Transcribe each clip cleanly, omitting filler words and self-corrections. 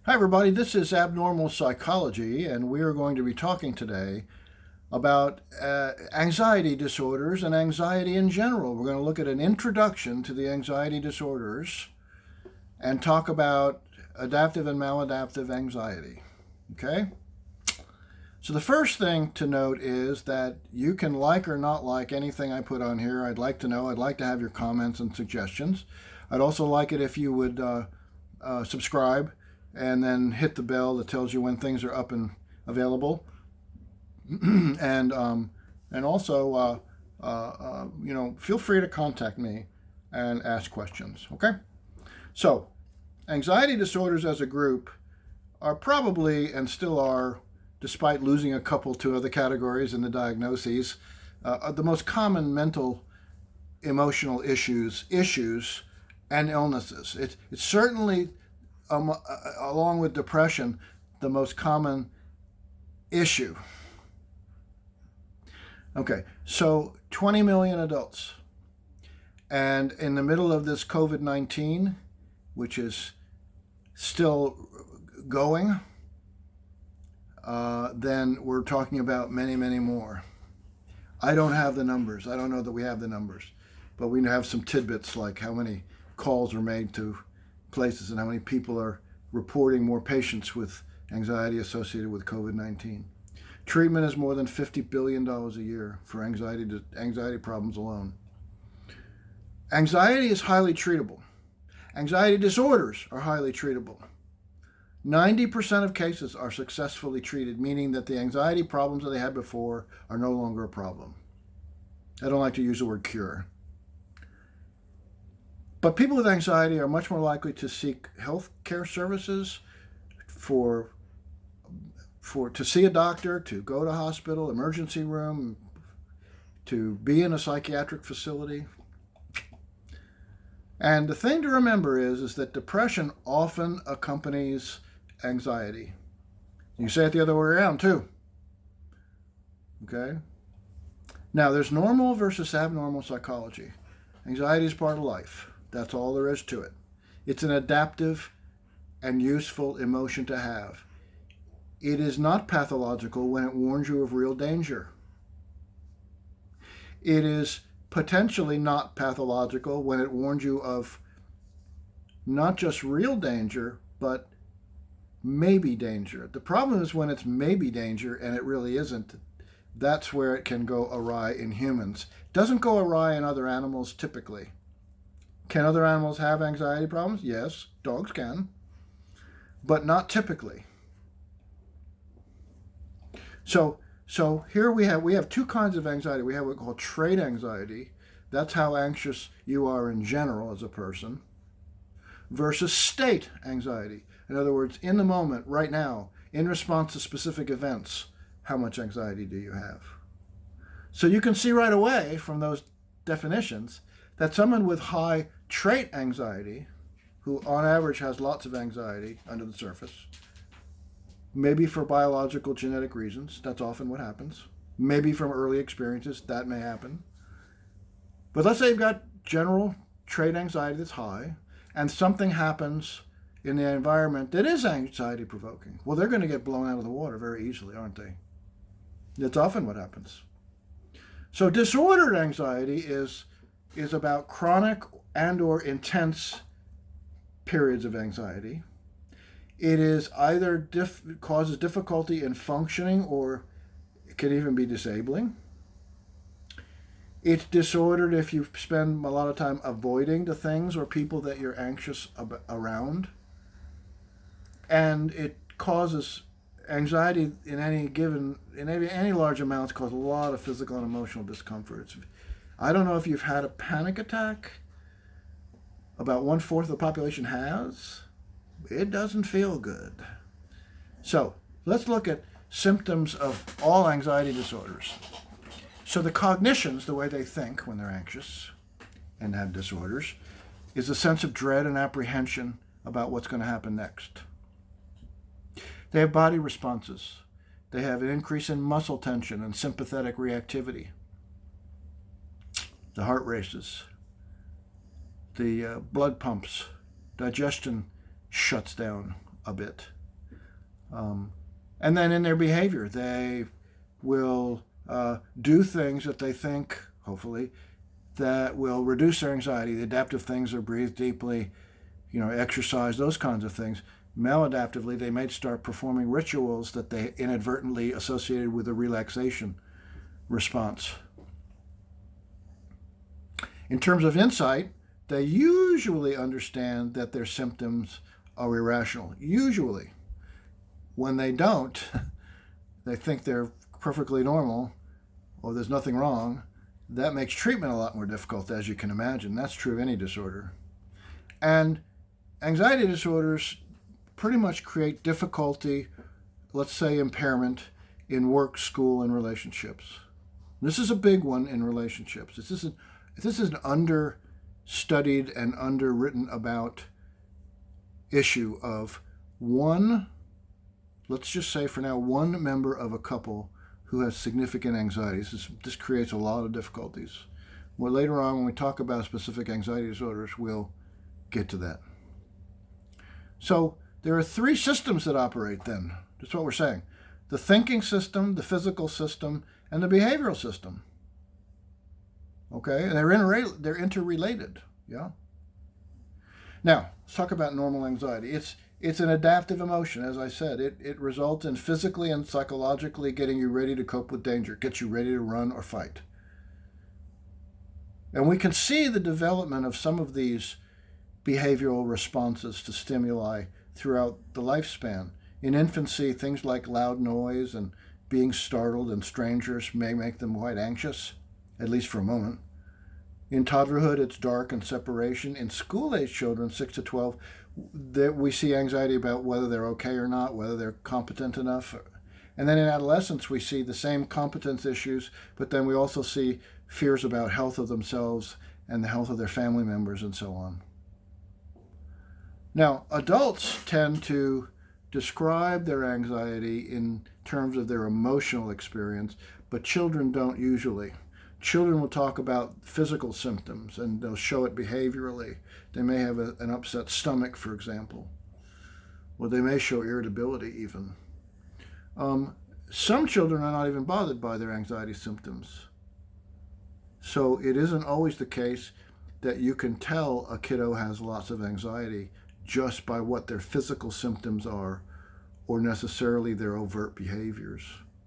Hi, everybody. This is Abnormal Psychology, and we are going to be talking today about anxiety disorders and anxiety in general. We're going to look at an introduction to the anxiety disorders and talk about adaptive and maladaptive anxiety. Okay? So, the first thing to note is that you can like or not like anything I put on here. I'd like to know, I'd like to have your comments and suggestions. I'd also like it if you would subscribe and then hit the bell that tells you when things are up and available. and also, feel free to contact me and ask questions. Okay. So, anxiety disorders as a group are probably and still are, despite losing a couple to other categories in the diagnoses, are the most common mental emotional issues and illnesses. It's certainly along with depression, the most common issue. Okay, so 20 million adults. And in the middle of this COVID-19, which is still going, then we're talking about many, many more. I don't have the numbers. I don't know that we have the numbers. But we have some tidbits like how many calls are made to places and how many people are reporting more patients with anxiety associated with COVID-19. Treatment is more than $50 billion a year for anxiety problems alone. Anxiety is highly treatable. Anxiety disorders are highly treatable. 90% of cases are successfully treated, meaning that the anxiety problems that they had before are no longer a problem. I don't like to use the word cure. But people with anxiety are much more likely to seek health care services to see a doctor, to go to a hospital, emergency room, to be in a psychiatric facility. And the thing to remember is that depression often accompanies anxiety. You say it the other way around too. Okay? Now, there's normal versus abnormal psychology. Anxiety is part of life. That's all there is to it. It's an adaptive and useful emotion to have. It is not pathological when it warns you of real danger. It is potentially not pathological when it warns you of not just real danger, but maybe danger. The problem is when it's maybe danger and it really isn't. That's where it can go awry in humans. It doesn't go awry in other animals typically. Can other animals have anxiety problems? Yes, dogs can, but not typically. So here we have two kinds of anxiety. We have what we call trait anxiety. That's how anxious you are in general as a person. Versus state anxiety. In other words, in the moment, right now, in response to specific events, how much anxiety do you have? So you can see right away from those definitions that someone with high trait anxiety, who on average has lots of anxiety under the surface, maybe for biological genetic reasons, that's often what happens. Maybe from early experiences, that may happen. But let's say you've got general trait anxiety that's high, and something happens in the environment that is anxiety provoking. Well, they're going to get blown out of the water very easily, aren't they? That's often what happens. So disordered anxiety is about chronic and or intense periods of anxiety. It is either causes difficulty in functioning or it can even be disabling. It's disordered if you spend a lot of time avoiding the things or people that you're anxious around. And it causes anxiety in any large amounts cause a lot of physical and emotional discomfort. I don't know if you've had a panic attack. About 1/4 of the population has. It doesn't feel good. So let's look at symptoms of all anxiety disorders. So the cognitions, the way they think when they're anxious and have disorders, is a sense of dread and apprehension about what's going to happen next. They have body responses. They have an increase in muscle tension and sympathetic reactivity. The heart races. The blood pumps. Digestion shuts down a bit. And then in their behavior, they will do things that they think, hopefully, that will reduce their anxiety. The adaptive things are breathe deeply, exercise, those kinds of things. Maladaptively, they may start performing rituals that they inadvertently associated with a relaxation response. In terms of insight, they usually understand that their symptoms are irrational. Usually. When they don't, they think they're perfectly normal or there's nothing wrong. That makes treatment a lot more difficult, as you can imagine. That's true of any disorder. And anxiety disorders pretty much create difficulty, let's say impairment, in work, school, and relationships. This is a big one in relationships. This is an understudied and underwritten about issue of let's just say for now, one member of a couple who has significant anxieties. This creates a lot of difficulties. Well, later on, when we talk about specific anxiety disorders, we'll get to that. So there are three systems that operate then. That's what we're saying. The thinking system, the physical system, and the behavioral system. Okay? And they're interrelated. Yeah? Now, let's talk about normal anxiety. It's an adaptive emotion, as I said. It results in physically and psychologically getting you ready to cope with danger, gets you ready to run or fight. And we can see the development of some of these behavioral responses to stimuli throughout the lifespan. In infancy, things like loud noise and being startled and strangers may make them quite anxious, at least for a moment. In toddlerhood, it's dark and separation. In school-age children, 6 to 12, we see anxiety about whether they're okay or not, whether they're competent enough. And then in adolescence, we see the same competence issues, but then we also see fears about health of themselves and the health of their family members and so on. Now, adults tend to describe their anxiety in terms of their emotional experience, but children don't usually. Children will talk about physical symptoms and they'll show it behaviorally. They may have an upset stomach, for example, or they may show irritability even. Some children are not even bothered by their anxiety symptoms. So it isn't always the case that you can tell a kiddo has lots of anxiety just by what their physical symptoms are or necessarily their overt behaviors.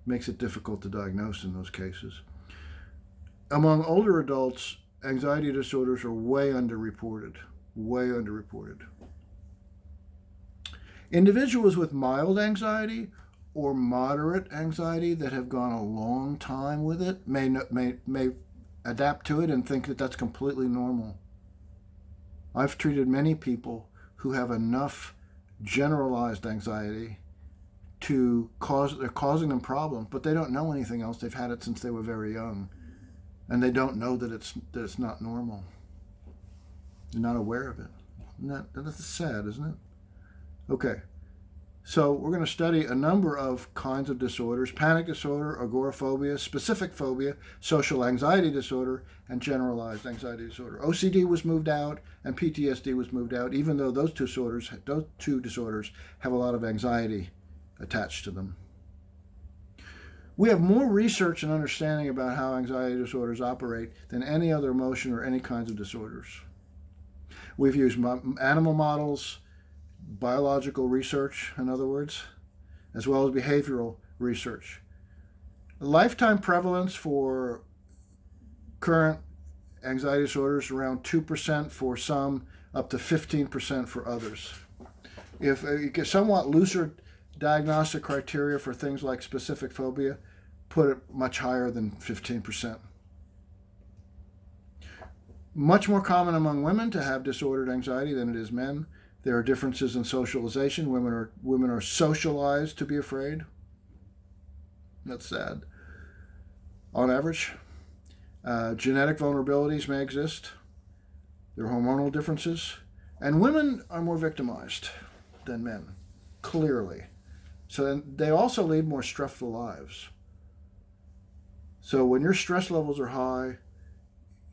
Makes it difficult to diagnose in those cases. Among older adults, anxiety disorders are way underreported. Individuals with mild anxiety or moderate anxiety that have gone a long time with it may adapt to it and think that that's completely normal. I've treated many people who have enough generalized anxiety they're causing them problems, but they don't know anything else. They've had it since they were very young. And they don't know that it's not normal. They're not aware of it. That's sad, isn't it? Okay. So we're going to study a number of kinds of disorders: panic disorder, agoraphobia, specific phobia, social anxiety disorder, and generalized anxiety disorder. OCD was moved out and PTSD was moved out, even though those two disorders have a lot of anxiety attached to them. We have more research and understanding about how anxiety disorders operate than any other emotion or any kinds of disorders. We've used animal models, biological research, in other words, as well as behavioral research. The lifetime prevalence for current anxiety disorders is around 2% for some, up to 15% for others. If you get somewhat looser diagnostic criteria for things like specific phobia, put it much higher than 15%. Much more common among women to have disordered anxiety than it is men. There are differences in socialization. Women are socialized to be afraid. That's sad. On average, genetic vulnerabilities may exist. There are hormonal differences. And women are more victimized than men, clearly. So then they also lead more stressful lives. So when your stress levels are high,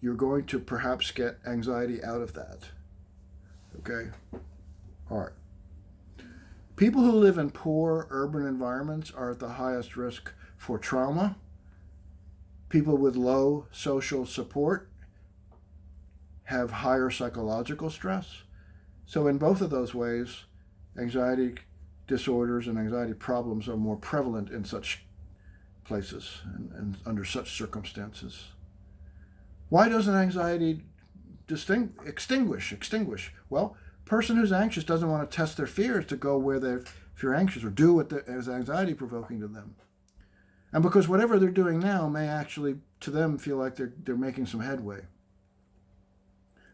you're going to perhaps get anxiety out of that. Okay? All right. People who live in poor urban environments are at the highest risk for trauma. People with low social support have higher psychological stress. So in both of those ways, anxiety disorders and anxiety problems are more prevalent in such places and under such circumstances. Why doesn't anxiety extinguish? Well, a person who's anxious doesn't want to test their fears to go where they're anxious or do what is anxiety provoking to them. And because whatever they're doing now may actually, to them, feel like they're making some headway.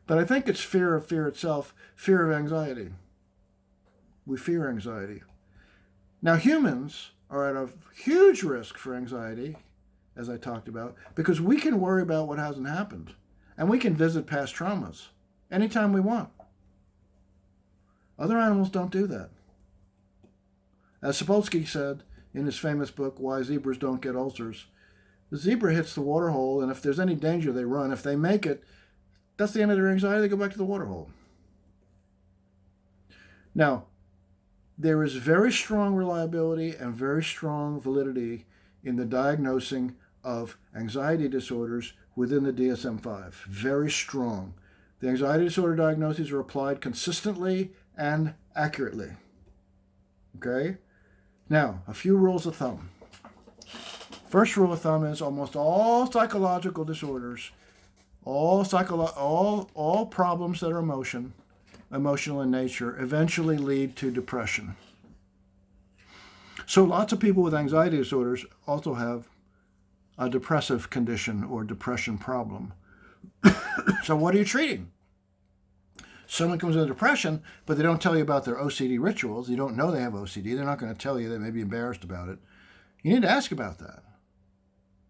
But I think it's fear of fear itself, fear of anxiety. We fear anxiety. Now, humans are at a huge risk for anxiety, as I talked about, because we can worry about what hasn't happened. And we can visit past traumas anytime we want. Other animals don't do that. As Sapolsky said in his famous book, Why Zebras Don't Get Ulcers, the zebra hits the water hole, and if there's any danger, they run. If they make it, that's the end of their anxiety. They go back to the water hole. Now, there is very strong reliability and very strong validity in the diagnosing of anxiety disorders within the DSM-5. Very strong. The anxiety disorder diagnoses are applied consistently and accurately. Okay? Now, a few rules of thumb. First rule of thumb is almost all psychological disorders, all problems that are emotional in nature, eventually lead to depression. So lots of people with anxiety disorders also have a depressive condition or depression problem. So what are you treating? Someone comes with depression, but they don't tell you about their OCD rituals. You don't know they have OCD. They're not going to tell you. They may be embarrassed about it. You need to ask about that,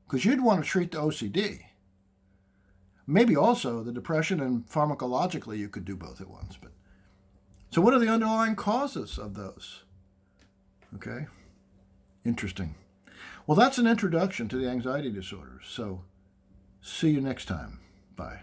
because you'd want to treat the OCD. Maybe also the depression, and pharmacologically you could do both at once. But so what are the underlying causes of those? Okay, interesting. Well, that's an introduction to the anxiety disorders. So see you next time. Bye.